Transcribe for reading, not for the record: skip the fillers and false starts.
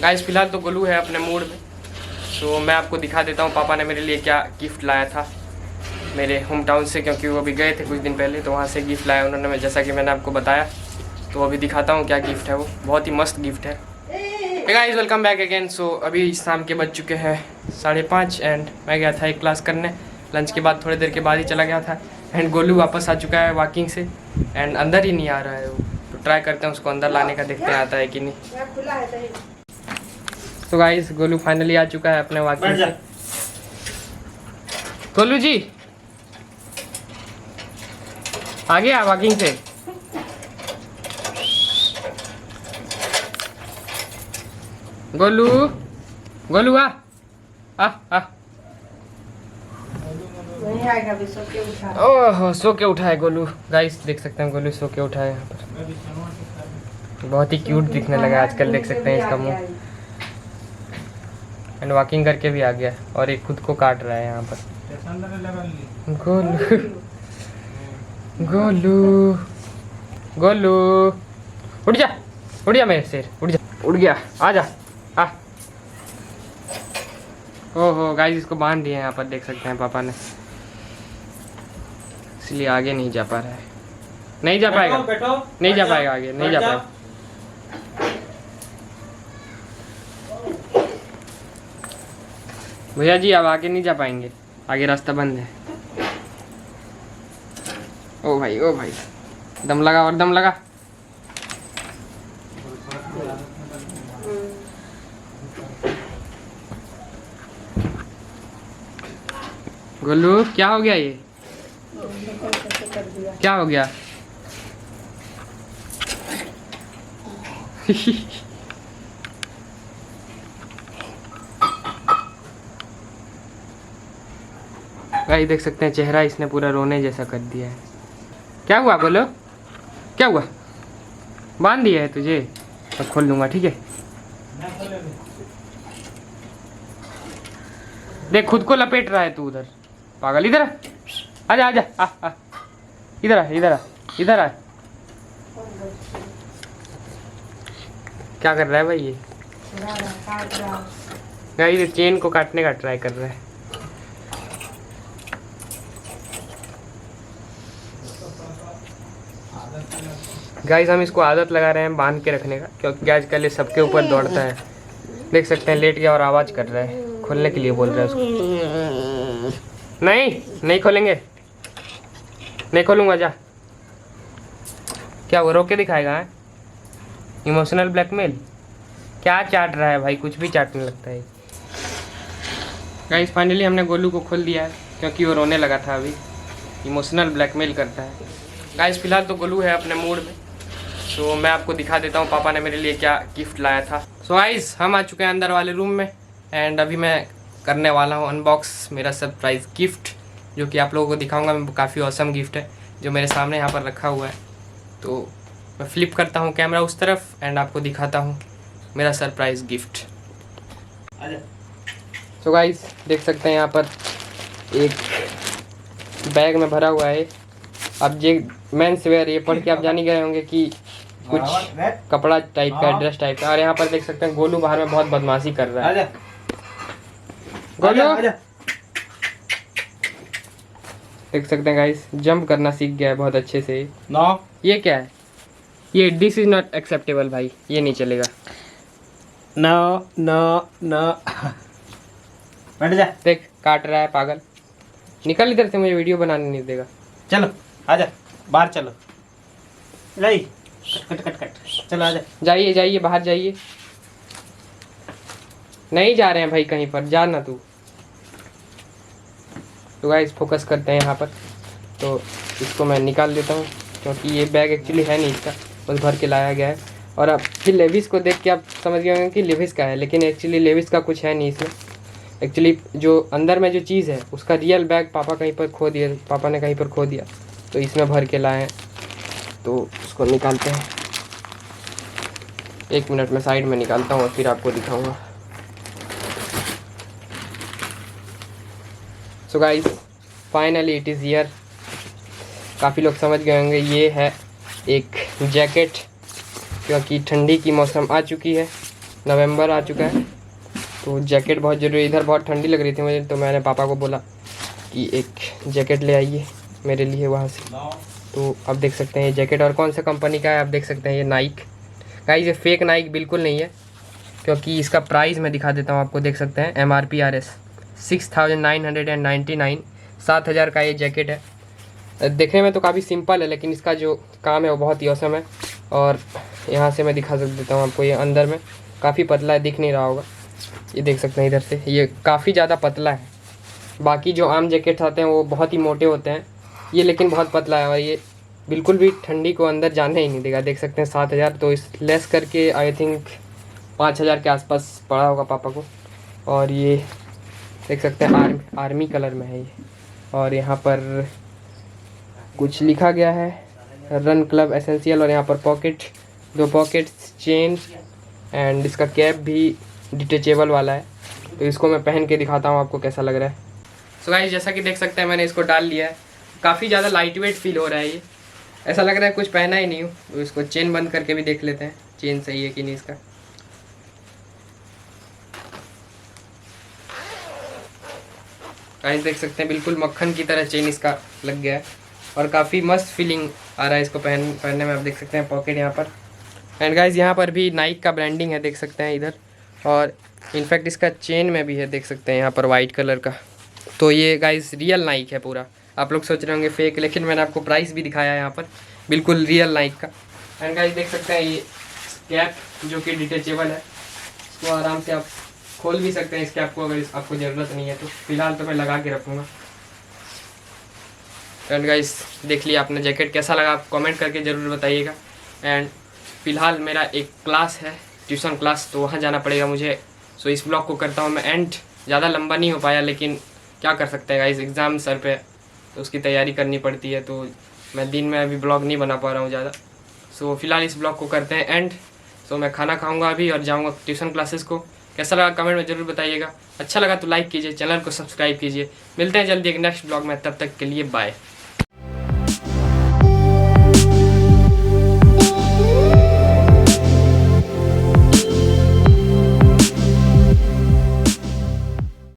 Guys फिलहाल तो गोलू है अपने मूड में, तो मैं आपको दिखा देता हूँ पापा ने मेरे लिए क्या गिफ्ट लाया था मेरे होम टाउन से, क्योंकि वो अभी गए थे कुछ दिन पहले, तो वहाँ से गिफ्ट लाया उन्होंने, जैसा कि मैंने आपको बताया। तो अभी दिखाता हूँ क्या गिफ्ट है, वो बहुत ही मस्त गिफ्ट है। Guys welcome back again. So अभी शाम के बज चुके हैं 5:30 एंड मैं गया था एक क्लास करने, लंच के बाद थोड़ी देर के बाद ही चला गया था। एंड गोलू वापस आ चुका है वॉकिंग से एंड अंदर ही नहीं आ रहा है वो, तो ट्राई करते हैं उसको अंदर लाने का, देखते हैं आता है कि नहीं। तो गाइस गोलू फाइनली आ चुका है अपने वॉकिंग से। गोलू जी आ गया वॉकिंग से। गोलू गोलू आ आ आ नहीं आएगा अभी, सो के उठा। ओह सो के उठा है गोलू। गाइस देख सकते हैं गोलू सो के उठा है यहाँ पर, बहुत ही क्यूट दिखने लगा आजकल, देख सकते हैं इसका मुंह। एंड वॉकिंग करके भी आ गया और एक खुद को काट रहा है यहाँ पर। गोलू गोलू गोलू उठ जा मेरे शेर, उठ जा, उड़ गया, आ जा आ। ओहो गाइस इसको बांध दिए यहाँ पर, देख सकते हैं पापा ने, इसलिए आगे नहीं जा पा रहा है, नहीं जा पाएगा, नहीं जा पाएगा आगे, नहीं जा पाएगा। भैया जी अब आगे नहीं जा पाएंगे, आगे रास्ता बंद है। ओ भाई दम लगा और दम लगा। गोलू क्या हो गया, ये क्या हो गया? भाई देख सकते हैं चेहरा इसने पूरा रोने जैसा कर दिया है। क्या हुआ बोलो, क्या हुआ? बांध दिया है तुझे, तो खोल लूंगा, ठीक है? देख खुद को लपेट रहा है तू उधर, पागल। इधर आजा आजा आ इधर आ इधर आ इधर आ। क्या कर रहा है भाई ये? गाइस चेन को काटने का ट्राई कर रहा है। गाइस हम इसको आदत लगा रहे हैं बांध के रखने का, क्योंकि आजकल ये सबके ऊपर दौड़ता है। देख सकते हैं लेट गया और आवाज़ कर रहा है, खोलने के लिए बोल रहा है उसको। नहीं खोलेंगे, नहीं खोलूंगा, जा। क्या वो रोक के दिखाएगा? इमोशनल ब्लैकमेल क्या चाट रहा है भाई, कुछ भी चाटने लगता है। गाइस फाइनली हमने गोलू को खोल दिया है, क्योंकि वो रोने लगा था अभी, इमोशनल ब्लैकमेल करता है। गाइस फिलहाल तो गोलू है अपने मूड में, तो मैं आपको दिखा देता हूँ पापा ने मेरे लिए क्या गिफ्ट लाया था। सो गाइस हम आ चुके हैं अंदर वाले रूम में एंड अभी मैं करने वाला हूँ अनबॉक्स मेरा सरप्राइज़ गिफ्ट, जो कि आप लोगों को दिखाऊंगा। काफ़ी औसम गिफ्ट है जो मेरे सामने यहाँ पर रखा हुआ है। तो मैं फ्लिप करता हूँ कैमरा उस तरफ एंड आपको दिखाता हूँ मेरा सरप्राइज़ गिफ्ट। सो गाइस देख सकते हैं यहाँ पर एक बैग में भरा हुआ है। अब ये मेंस वेयर, ये पढ़ के आप जान ही गए होंगे कि कुछ कपड़ा टाइप का, ड्रेस टाइप का। और यहाँ पर देख सकते हैं गोलू बाहर में बहुत बदमाशी कर रहा है। गोलू देख सकते हैं गाइस जंप करना सीख गया है बहुत अच्छे से। ये क्या है? ये दिस इज नॉट एक्सेप्टेबल भाई, ये नहीं चलेगा। नो बैठ जा। देख काट रहा है पागल, निकल इधर से, मुझे वीडियो बनाने नहीं देगा। चलो आजा, बाहर चलो, नहीं कट चलो आजा। जाइए बाहर जाइए। नहीं जा रहे हैं भाई कहीं पर, जा ना तू। तो गाइस फोकस करते हैं यहाँ पर, तो इसको मैं निकाल देता हूँ, क्योंकि ये बैग एक्चुअली है नहीं इसका, बस भर के लाया गया है। और अब फिर लेविस को देख के आप समझ गए होंगे कि लेविस का है, लेकिन एक्चुअली लेविस का कुछ है नहीं इसमें। एक्चुअली जो अंदर में जो चीज़ है उसका रियल बैग पापा कहीं पर खो दिया, पापा ने कहीं पर खो दिया, तो इसमें भर के लाए हैं। तो उसको निकालते हैं, 1 मिनट में साइड में निकालता हूँ और फिर आपको दिखाऊंगा। So guys finally it is here. काफ़ी लोग समझ गए होंगे ये है एक जैकेट, क्योंकि ठंडी की मौसम आ चुकी है नवंबर आ चुका है तो जैकेट बहुत ज़रूरी। इधर बहुत ठंडी लग रही थी मुझे, तो मैंने पापा को बोला कि एक जैकेट ले आइए मेरे लिए वहाँ से। तो आप देख सकते हैं ये जैकेट, और कौन सा कंपनी का है आप देख सकते हैं, ये नाइक। गाइस ये फेक नाइक बिल्कुल नहीं है, क्योंकि इसका प्राइस मैं दिखा देता हूँ आपको। देख सकते हैं MRPRS 6999, 7,000 का ये जैकेट है। देखने में तो काफ़ी सिंपल है, लेकिन इसका जो काम है वो बहुत ही औसम है। और यहाँ से मैं दिखा देता हूँ आपको, ये अंदर में काफ़ी पतला है, दिख नहीं रहा होगा, ये देख सकते हैं इधर से, ये काफ़ी ज़्यादा पतला है। बाकी जो आम जैकेट्स आते हैं वो बहुत ही मोटे होते हैं, ये लेकिन बहुत पतला है, और ये बिल्कुल भी ठंडी को अंदर जाने ही नहीं देगा। देख सकते हैं 7,000, तो इस लेस करके आई थिंक 5,000 के आसपास पड़ा होगा पापा को। और ये देख सकते हैं आर्मी कलर में है ये, और यहाँ पर कुछ लिखा गया है रन क्लब एसेंशियल, और यहाँ पर दो पॉकेट्स, चेन, एंड इसका कैप भी डिटेचेबल वाला है। तो इसको मैं पहन के दिखाता हूँ आपको कैसा लग रहा है। सो गाइस जैसा कि देख सकते हैं मैंने इसको डाल लिया है, काफ़ी ज़्यादा लाइट वेट फील हो रहा है ये, ऐसा लग रहा है कुछ पहना ही नहीं हूँ। तो इसको चेन बंद करके भी देख लेते हैं, चेन सही है कि नहीं इसका। गाइस देख सकते हैं बिल्कुल मक्खन की तरह चेन इसका लग गया है, और काफ़ी मस्त फीलिंग आ रहा है इसको पहनने में। आप देख सकते हैं पॉकेट यहाँ पर, एंड गाइस यहाँ पर भी नाइक का ब्रांडिंग है, देख सकते हैं इधर, और इनफैक्ट इसका चेन में भी है, देख सकते हैं यहाँ पर वाइट कलर का। तो ये गाइस रियल नाइक है पूरा। आप लोग सोच रहे होंगे फेक, लेकिन मैंने आपको प्राइस भी दिखाया है यहाँ पर, बिल्कुल रियल नाइक का। एंड गाइस देख सकते हैं ये कैप जो कि डिटेचेबल है, इसको आराम से आप खोल भी सकते हैं इस कैप को, अगर आपको ज़रूरत नहीं है तो। फिलहाल तो मैं लगा के रखूँगा। एंड गाइस देख लिया आपने जैकेट, कैसा लगा आप कमेंट करके ज़रूर बताइएगा। एंड फिलहाल मेरा एक क्लास है, ट्यूशन क्लास, तो वहाँ जाना पड़ेगा मुझे। सो इस ब्लॉग को करता हूँ मैं एंड। ज़्यादा लंबा नहीं हो पाया, लेकिन क्या कर सकते हैं गाइस, एग्ज़ाम सर पे, तो उसकी तैयारी करनी पड़ती है, तो मैं दिन में अभी ब्लॉग नहीं बना पा रहा हूँ ज़्यादा। सो फिलहाल इस ब्लॉग को करते हैं एंड। सो मैं खाना खाऊँगा अभी और जाऊँगा ट्यूशन क्लासेस को। कैसा लगा कमेंट में ज़रूर बताइएगा, अच्छा लगा तो लाइक कीजिए, चैनल को सब्सक्राइब कीजिए। मिलते हैं जल्दी एक नेक्स्ट ब्लॉग में, तब तक के लिए बाय।